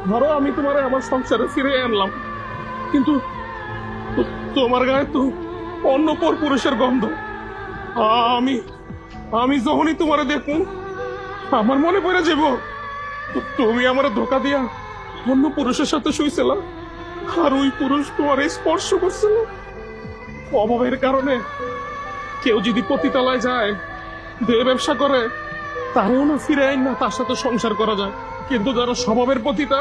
ধরো আমি তোমার আমার সংসারে ফিরে আনলাম, কিন্তু তোমার গায়ে তো অন্য পর পুরুষের গন্ধ। আমি আমি যখনই তোমার দেখুন আমার মনে পড়ে যাব তুমি আমার ধোকা দিয়া অন্য পুরুষের সাথে শুইছিল, আর ওই পুরুষ তোমার স্পর্শ করছিল। অভাবের কারণে কেউ যদি পতিতালয় যায়, দেহ ব্যবসা করে, তারেও না ফিরে আইন না তার সাথে সংসার করা যায়, কিন্তু যারা স্বভাবের পতিতা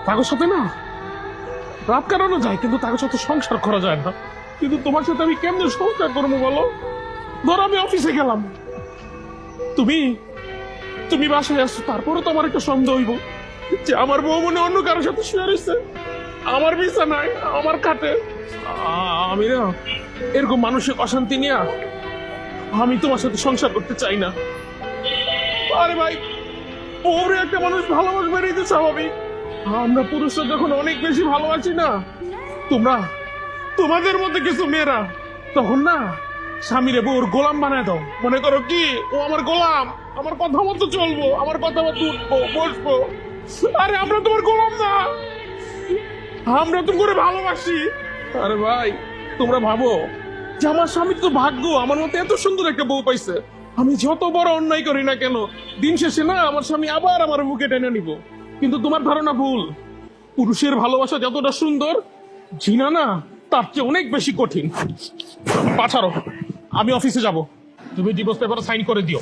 তাদের সাথে না রাত কাটানো যায়, কিন্তু তাদের সাথে সংসার করা যায় না। কিন্তু তোমার সাথে আমি কেমনে সংসার করবো বলো? ধরো আমি অফিসে গেলাম, তুমি তুমি বাসায় আসছো, তারপরে তো আমার একটা সন্দেহ হইব যে আমার বউ মনে অন্য কারোর সাথে শুয়ে রয়েছে আমার বিছানায়, আমার খাটে। আমি না এরকম মানসিক অশান্তি নিয়ে আমি তোমার সাথে সংসার করতে চাই না। আরে ভাই, বউরে একটা মানুষ ভালোবাসবে, এই তো স্বাভাবিক। আমরা পুরুষরা যখন অনেক বেশি ভালোবাসি না, তোমরা তোমাদের মধ্যে কিছু মেয়েরা তখন না স্বামীরে বউর গোলাম বানায় দাও। মনে করো কি ও আমার গোলাম, আমার কথা মতো চলবো, আমার কথা মতো উঠবো বসবো। আরে আমরা তোমার গোলাম না, আমরা তো করে ভালোবাসি। আরে ভাই, তোমরা ভাবো যে আমার স্বামী তো ভাগ্য আমার মতো এত সুন্দর একটা বউ পাইছে। আমি যত বড় অন্যায় করি না কেন, দিন শেষে না আমার স্বামী আবার আমার বুকে টেনে নিব। কিন্তু তোমার ধারণা ভুল। পুরুষের ভালোবাসা যতটা সুন্দর, জিনা না তার চেয়ে অনেক বেশি কঠিন। পাঠারো, আমি অফিসে যাব, তুমি ডিভোর্স পেপারে সাইন করে দিও।